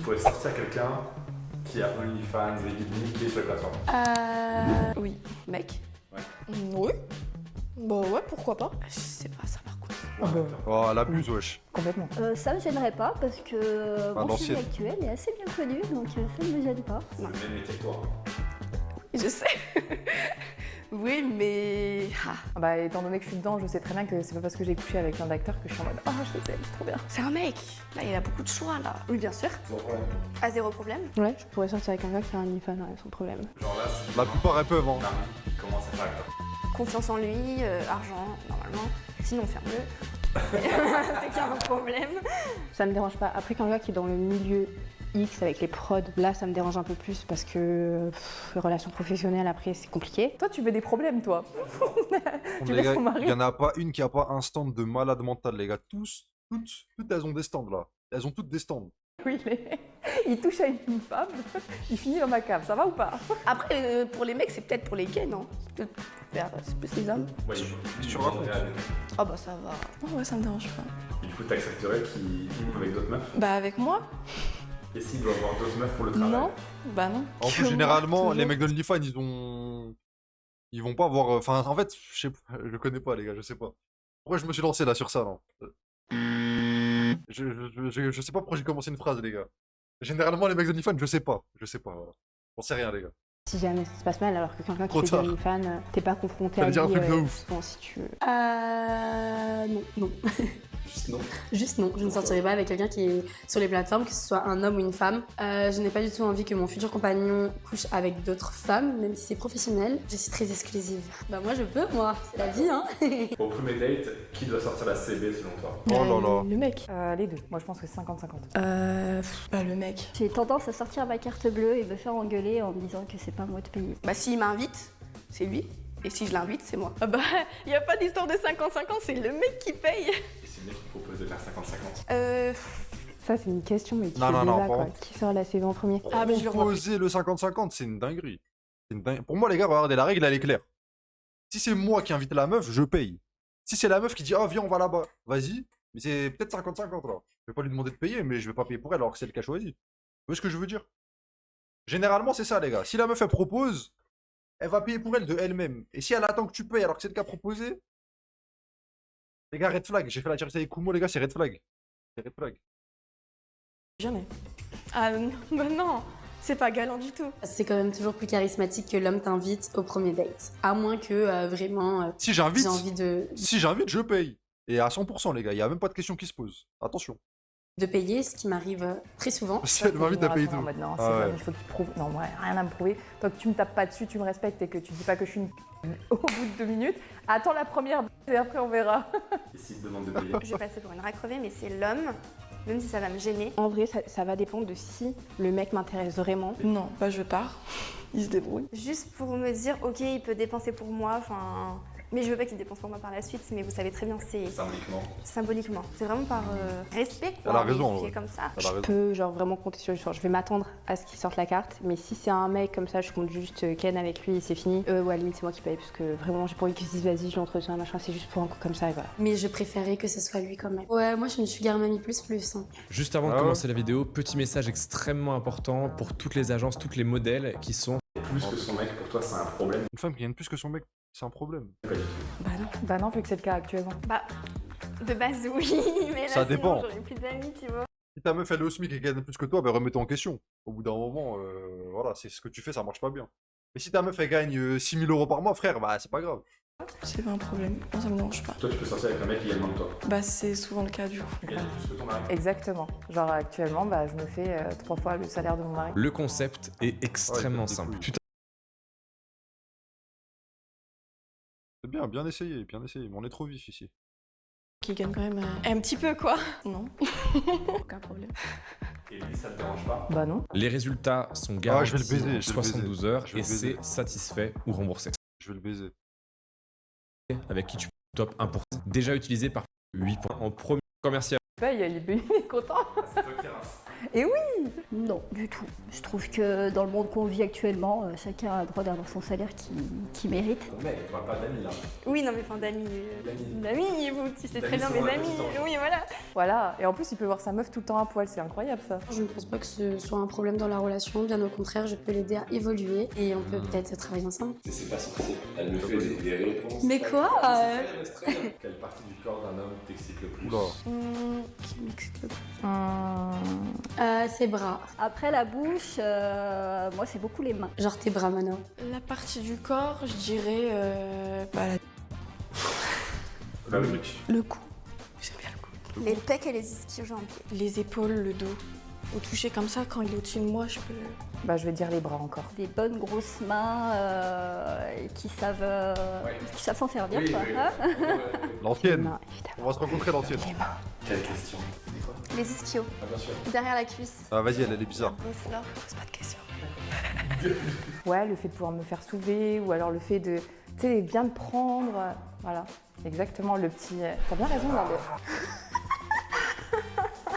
pourrais sortir quelqu'un qui a OnlyFans et qui est sur les plateformes. Oui. Mec? Ouais. Oui. Bah ouais, pourquoi pas? Je sais pas ça par contre. Oh, l'abuse, wesh. Complètement. Ça me gênerait pas parce que mon l'ancienne. chéri actuel est assez bien connu, donc ça ne me gêne pas. C'est le même métier que toi. Je sais. Oui, mais... Ah. Bah, étant donné que je suis dedans, je sais très bien que c'est pas parce que j'ai couché avec un acteur que je suis en mode « Oh, je les aime, c'est trop bien ». C'est un mec. Là, il a beaucoup de choix, là. Oui, bien sûr. Bon problème. À zéro problème. Ouais, je pourrais sortir avec un gars qui a un OnlyFans, ouais, sans problème. Genre là, c'est La plupart, elles peuvent, hein. Marie qui commence à faire acteur. Confiance en lui, argent, normalement. Sinon, ferme-le. C'est qu'il y a un problème. Ça me dérange pas. Après, qu'un gars qui est dans le milieu X avec les prods, là, ça me dérange un peu plus parce que les relations professionnelles, après, c'est compliqué. Toi, tu veux des problèmes, toi. Tu Les laisses gars, ton mari. il y en a pas une qui a pas un stand de malade mental, les gars. Toutes, elles ont des stands, là. Elles ont toutes des stands. Oui, il touche à une femme, il finit dans ma cave, ça va ou pas? Après, pour les mecs, c'est peut-être pour les gays, non? C'est plus les hommes. Ouais, Tu racontes. Oh bah ça va. Oh ouais, ça me dérange pas. Et du coup, t'accepterais qu'il avec d'autres meufs? Bah avec moi? Et s'il doit avoir d'autres meufs pour le travail? Non. Bah non. En Que plus, moi, généralement, toujours. les mecs d'OnlyFans, ils vont pas avoir... Enfin, en fait, je sais pas, je connais pas, les gars, je sais pas. Pourquoi je me suis lancé, là, sur ça, non? Je sais pas pourquoi j'ai commencé une phrase, les gars. Généralement, les mecs d'OnlyFans, je sais pas, voilà. J'en sais rien, les gars. Si jamais ça se passe mal, alors que quelqu'un qui Trop fait du tard. OnlyFans, t'es pas confronté à J'allais lui dire un truc de ouf. souvent, si tu veux. Non. Juste non. Juste non, je ne sortirai pas avec quelqu'un qui est sur les plateformes, que ce soit un homme ou une femme. Je n'ai pas du tout envie que mon futur compagnon couche avec d'autres femmes, même si c'est professionnel. Je suis très exclusive. Bah moi je peux, moi, c'est la vie, hein. Au premier date, qui doit sortir la CB selon toi? Oh là là. Le mec. Les deux, moi je pense que c'est 50-50. Bah le mec. J'ai tendance à sortir ma carte bleue et me faire engueuler en me disant que c'est pas moi de payer. Bah s'il m'invite, c'est lui. Et si je l'invite, c'est moi. Ah bah, y a pas d'histoire de 50-50, c'est le mec qui paye. Et c'est le mec qui propose de faire 50-50. Ça, c'est une question, mais qui Non, fait non, non, débat, par quoi. contre. Qui sort la CV en premier? Ah, mais je le vois. Proposer le 50-50, c'est une dinguerie. Pour moi, les gars, regardez, la règle, elle est claire. Si c'est moi qui invite la meuf, je paye. Si c'est la meuf qui dit « Ah, viens, on va là-bas », vas-y. Mais c'est peut-être 50-50, là. Je vais pas lui demander de payer, mais je vais pas payer pour elle alors que c'est elle qui a choisi. Vous voyez ce que je veux dire? Généralement, c'est ça, les gars. Si la meuf, elle propose, elle va payer pour elle de elle-même. Et si elle attend que tu payes alors que c'est le cas proposé, les gars, red flag. J'ai fait la charité avec Kumo, les gars, c'est red flag. C'est red flag. Jamais. Ah non, bah non, c'est pas galant du tout. C'est quand même toujours plus charismatique que l'homme t'invite au premier date. À moins que vraiment Si j'invite, j'ai envie de je paye. Et à 100%, les gars. Il n'y a même pas de question qui se pose. Attention. payer, ce qui m'arrive très souvent. Si elle m'invite à payer tout. En mode, non, c'est Ah ouais. bon, il faut qu'il prouve. Non, moi, rien à me prouver. Tant que tu me tapes pas dessus, tu me respectes et que tu dis pas que je suis une au bout de 2 minutes. Attends la première et après on verra. Et s'il te demande de payer? Je vais passer pour une racrevée, mais c'est l'homme, même si ça va me gêner. En vrai, ça va dépendre de si le mec m'intéresse vraiment. Non, bah je pars. Il se débrouille. Juste pour me dire, ok, il peut dépenser pour moi, enfin... Mais je veux pas qu'il dépense pour moi par la suite, mais vous savez très bien, c'est Symboliquement. symboliquement. C'est vraiment par respect, quoi. Elle a raison, mais ouais. c'est comme ça. Elle a raison. Je peux genre vraiment compter sur lui. Genre, je vais m'attendre à ce qu'il sorte la carte, mais si c'est un mec comme ça, je compte juste ken avec lui et c'est fini. Ouais, à la limite, c'est moi qui paye parce que vraiment, j'ai pas envie qu'il se dise vas-y, je l'entretiens, machin, c'est juste pour un coup comme ça et voilà. Mais je préférais que ce soit lui quand même. Ouais, moi je suis une sugar mamie plus. Hein. Juste avant de Ah ouais. commencer la vidéo, petit message extrêmement important pour toutes les agences, toutes les modèles qui sont... Plus que son mec, pour toi, c'est un problème? Une femme qui gagne plus que son mec, c'est un problème. Pas du tout. Bah non. Bah non, vu que c'est le cas actuellement. Bah, de base oui, mais là Ça sinon, dépend. j'aurais plus d'amis, tu vois. Si ta meuf elle est au SMIC et qu'elle gagne plus que toi, ben remets-toi en question. Au bout d'un moment, voilà, c'est ce que tu fais, ça marche pas bien. Mais si ta meuf elle gagne 6 000 € par mois, frère, bah c'est pas grave. C'est pas un problème. Moi ça me dérange pas. Toi, tu peux sortir avec un mec qui gagne moins que toi. Bah c'est souvent le cas du coup. Il gagne plus que ton mari. Exactement. Genre actuellement, bah, je me fais 3 fois le salaire de mon mari. Le concept est extrêmement Ouais, simple. c'est C'est bien essayé, mais on est trop vif ici. Qui gagne quand même un petit peu quoi. Non. Aucun problème. Et lui, ça te dérange pas? Bah non. Les résultats sont Ah, garantis je vais le baiser, je vais le 72 baiser. heures Je vais et le baiser. c'est satisfait ou remboursé. Je vais le baiser. Avec qui tu top 1%. Déjà utilisé par 8 points en premier commercial. paye, il est content. C'est toi qui rince. Et oui. Non, du tout. Je trouve que dans le monde qu'on vit actuellement, chacun a le droit d'avoir son salaire qu'il mérite. Mec, on parle pas d'amis là. Oui, non, mais enfin, d'amis. D'amis, vous, tu sais très bien D'amis, mes c'est amis. vrai, petit ange. Oui, voilà. Voilà. Et en plus, il peut voir sa meuf tout le temps à poil. C'est incroyable ça. Je ne pense pas que ce soit un problème dans la relation, bien au contraire, je peux l'aider à évoluer et on peut peut-être travailler ensemble. C'est pas sorcier. Elle me fait des réponses. Mais quoi C'est très bien. Quelle partie du corps d'un homme t'excite le plus? Oula. Qui m'excite le plus Hum. Ses bras. Après la bouche, moi c'est beaucoup les mains. Genre tes bras, Mano. La partie du corps, je dirais. Bah oui. Le cou. J'aime bien le cou. Les pecs et les ischios jambes. Les épaules, le dos. Au toucher comme ça, quand il est au-dessus de moi, je peux. Bah, je vais dire les bras encore. Des bonnes grosses mains qui savent s'en servir. Oui, quoi. oui. Hein L'ancienne. Non, évidemment. On va se rencontrer l'ancienne. Quelle question? Les ischios, Ah, bien sûr. derrière la cuisse. Ah, vas-y, elle est bizarre. Bosse là, pose pas de questions. Ouais, le fait de pouvoir me faire soulever ou alors le fait de, tu sais, bien me prendre. Voilà, exactement le petit. T'as bien raison, Lando.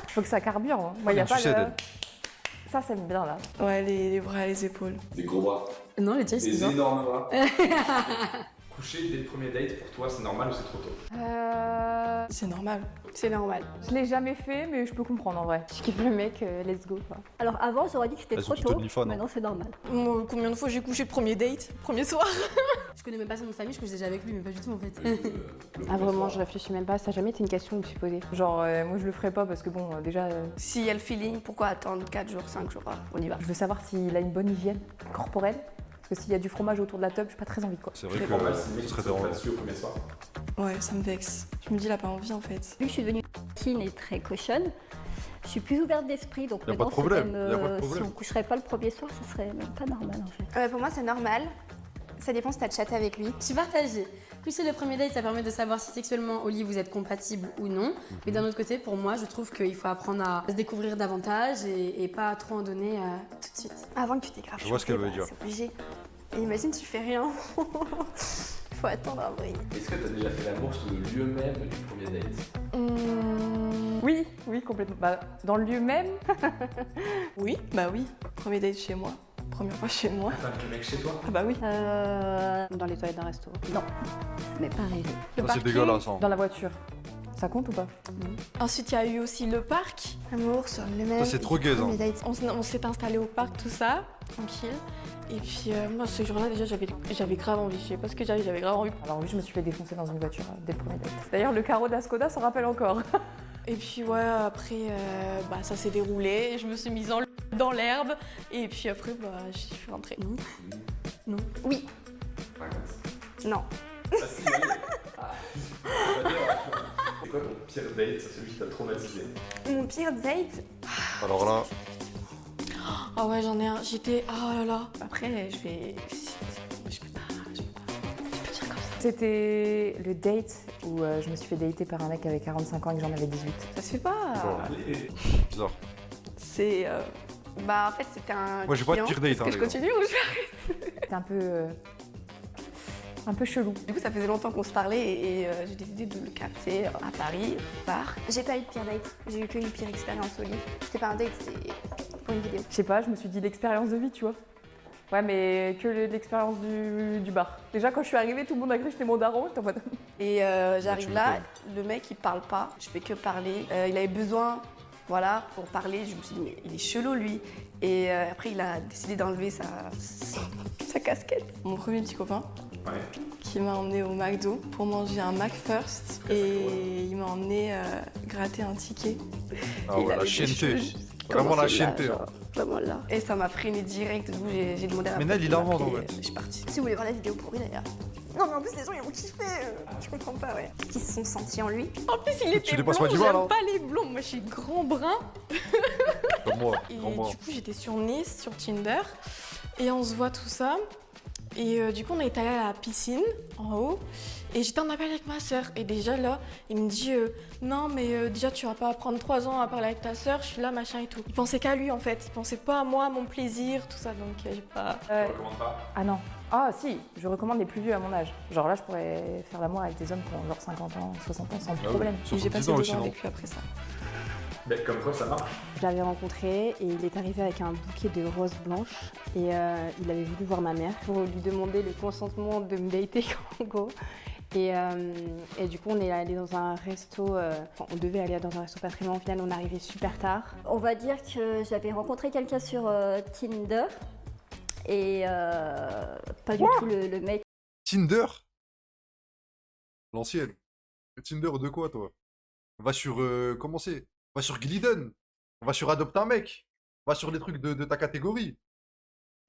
Faut que ça carbure. Hein. Moi, y a Tu pas sais, le. elle. Ça, c'est bien là. Ouais, les bras et les épaules. Des gros bras. Non, les tiens, c'est Des bizarre. énormes bras. Coucher dès le premier date, pour toi, c'est normal ou c'est trop tôt? C'est normal. C'est normal. Je l'ai jamais fait, mais je peux comprendre en vrai. Je kiffe le mec, let's go quoi. Alors avant, j'aurais dit que c'était Elles trop sont toutes tôt. OnlyFans, hein. Maintenant, c'est normal. Moi, combien de fois j'ai couché le premier date, premier soir? Je connais même pas son nom de famille, je couche déjà avec lui, mais pas du tout en fait. Ah vraiment, je réfléchis même pas, ça a jamais été une question que je me suis posée. Genre, moi, je le ferais pas parce que bon, déjà, S'il y a le feeling, pourquoi attendre 4 jours, 5 jours? On y va. je veux savoir s'il a une bonne hygiène corporelle. Parce que s'il y a du fromage autour de la tube, j'ai pas très envie quoi. C'est vrai C'est que normal si le mec ce se serait saute pas dérangeant. dessus au premier soir. Ouais, ça me vexe. Je me dis, il a pas envie en fait. Vu que je suis devenue teen et très cochonne, je suis plus ouverte d'esprit. Donc Y a pas de maintenant, problème, c'est y a pas de même, problème. si on coucherait pas le premier soir, ce serait même pas normal en fait. Pour moi, c'est normal. Ça dépend si t'as chatté avec lui. Je suis partagée. Coucher le premier date, ça permet de savoir si sexuellement au lit vous êtes compatible ou non. Mais d'un autre côté, pour moi, je trouve qu'il faut apprendre à se découvrir davantage et pas trop en donner tout de suite. Avant que tu t'égraves. Je vois ce qu'elle veut dire. C'est obligé. Et imagine, tu fais rien. Faut attendre un vrai. Est-ce que t'as déjà fait l'amour sur le lieu même du premier date? Oui, oui, complètement. Bah, dans le lieu même, Oui, bah oui. Premier date chez moi. Première fois chez moi. T'as le mec chez toi? Ah bah oui. Dans les toilettes d'un resto. Non, mais pareil. Le Ça, c'est parking. dégueulasse. Hein. dans la voiture. Ça compte ou pas? Ensuite, il y a eu aussi le parc. Amour sur le même. Ça, c'est trop gay, ça. premier date. On s'est installé au parc, tout ça, tranquille. Et puis moi, ce jour-là, déjà, j'avais grave envie. Je sais pas ce que j'avais grave envie. Alors oui, je me suis fait défoncer dans une voiture dès le premier date. D'ailleurs, le carreau d'Ascoda s'en rappelle encore. Et puis ouais, après, bah, ça s'est déroulé. Je me suis mise dans l'herbe. Et puis après, bah, je suis rentrée. Oui. Raconte. Non. Ah si, oui. Ah. On va dire, c'est quoi ton pire date, celui qui t'a traumatisé? Mon pire date. Alors là, Ah ouais, j'en ai un. J'étais. Oh là là. Après, je vais. Je peux pas. Je peux dire comme ça. C'était le date où je me suis fait dater par un mec qui avait 45 ans et que j'en avais 18. Ça se fait pas. bon, Allez. bizarre. C'est. Bah en fait, c'était un. Moi, j'ai pas de client. pire date. Est-ce que je continue ou je... C'était un peu chelou. Du coup, ça faisait longtemps qu'on se parlait et j'ai décidé de le capter à Paris, au bar. J'ai pas eu de pire date. J'ai eu qu'une pire expérience au lit. C'était pas un date, c'était pour une vidéo. Je sais pas, je me suis dit l'expérience de vie, tu vois. Ouais, mais que l'expérience du bar. Déjà, quand je suis arrivée, tout le monde a cru que j'étais mon daron. J'étais en mode... Et j'arrive tu là, m'étonnes. le mec il parle pas, je fais que parler. Il avait besoin, voilà, pour parler. Je me suis dit, mais il est chelou lui. Et après, il a décidé d'enlever sa casquette. Mon premier petit copain Ouais. qui m'a emmené au McDo pour manger un McFirst et il m'a emmené gratter un ticket. Ah Il ouais, avait la des chienneté. cheveux qui Vraiment la commençaient là, chienneté. genre, vraiment là. Et ça m'a freiné direct, du coup j'ai demandé à la Mais Nel, il personne invente, de en m'appeler, fait. Je suis partie. Si vous voulez voir la vidéo pourrie d'ailleurs. Non mais en plus les gens ils ont kiffé, je comprends pas ouais. Qui se sont sentis en lui. En plus, il était dépasses blond, pas du doigt, j'aime là. pas les blonds. Moi, je suis grand brun. Comme moi. Et Comme moi. du coup, j'étais sur Nice, sur Tinder. Et on se voit tout ça. Et du coup, on est allé à la piscine, en haut. Et j'étais en appel avec ma sœur. Et déjà là, il me dit non, mais déjà, tu vas pas prendre 3 ans à parler avec ta sœur. Je suis là, machin et tout. Il pensait qu'à lui, en fait. Il pensait pas à moi, à mon plaisir, tout ça. Donc, j'ai pas. Tu recommandes pas? Ah non. Ah si, je recommande les plus vieux à mon âge. Genre là, je pourrais faire l'amour avec des hommes qui ont genre 50 ans, 60 ans sans Ah oui. problème. Et j'ai 70 passé ans 2 aussi, ans non? avec lui après ça. Mais comme quoi ça marche. Je l'avais rencontré et il est arrivé avec un bouquet de roses blanches et il avait voulu voir ma mère pour lui demander le consentement de me dater en gros. Et du coup on est allé dans un resto, on devait aller dans un resto pas très loin, au final on est arrivé super tard. On va dire que j'avais rencontré quelqu'un sur Tinder et pas du tout le mec. Tinder? L'ancienne. Tinder de quoi, toi? Va sur... comment c'est? Va sur Glidden. Va sur Adopte un mec. Va sur les trucs de ta catégorie.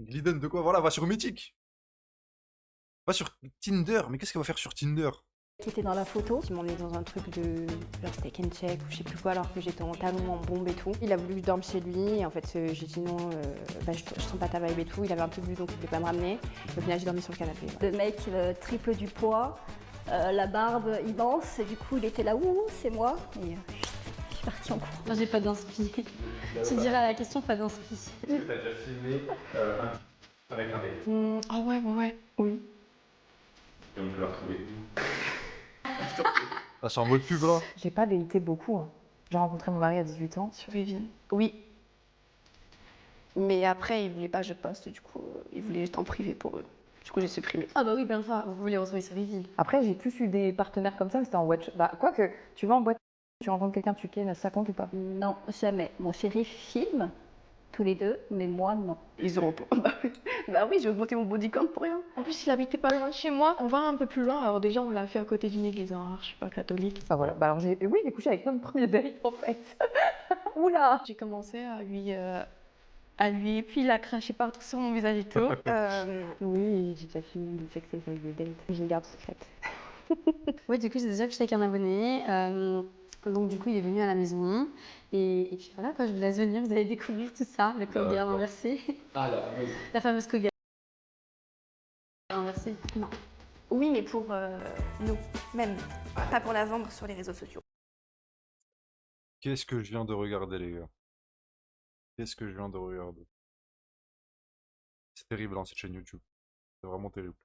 Glidden de quoi? Voilà, va sur Mythique. Va sur Tinder. Mais qu'est-ce qu'elle va faire sur Tinder? Qui était dans la photo. Il m'a emmené dans un truc de genre steak and check ou je sais plus quoi alors que j'étais en talons, en bombe et tout. Il a voulu que je dorme chez lui et en fait j'ai dit non, je sens pas ta vibe et tout. Il avait un peu bu donc il voulait pas me ramener. Et au final j'ai dormi sur le canapé. Le mec triple du poids, la barbe immense et du coup il était là, ouh c'est moi. Et je suis partie en cours. Moi, j'ai pas d'inspi. Je dirais à la question, pas d'inspi. Est-ce que t'as déjà filmé avec un mec? Ah ouais, ouais. Oui. Et on peut la retrouver. Ah, c'est en mode pub, là. J'ai pas daté beaucoup. Hein. J'ai rencontré mon mari à 18 ans. Sur Viviane. Oui. Mais après il voulait pas que je poste, du coup il voulait juste en privé pour eux. Du coup j'ai supprimé. Ah bah oui, plein de fois. Vous voulez retrouver sur Vivi. Après, j'ai plus eu des partenaires comme ça, mais c'était en boîte. Bah, quoique, tu vas en boîte, tu rencontres quelqu'un, tu kennes, ça compte ou pas? Non, jamais. Mon chéri filme tous les deux, mais moi non. Ils auront pas. Bah oui, je vais monter mon bodycount pour rien. En plus, il habitait pas loin de chez moi. On va un peu plus loin. Alors déjà, on l'a fait à côté d'une église. Hein. Je suis pas catholique. Bah voilà, bah alors oui, j'ai couché avec notre premier date en fait. Oula! J'ai commencé à lui, et puis il a craché partout sur mon visage et tout. Oui, j'ai déjà fini de sexe avec des dates. J'ai une garde secrète. Ouais, du coup, j'ai déjà couché avec un abonné. Donc, du coup, il est venu à la maison. Et puis voilà, quoi, je vous laisse venir. Vous allez découvrir tout ça, le cow girl inversé. Ah, la fameuse. La fameuse cow girl inversée. Non. Oui, mais pour nous, même. Pas pour la vendre sur les réseaux sociaux. Qu'est-ce que je viens de regarder, les gars? Qu'est-ce que je viens de regarder? C'est terrible, hein, cette chaîne YouTube. C'est vraiment terrible.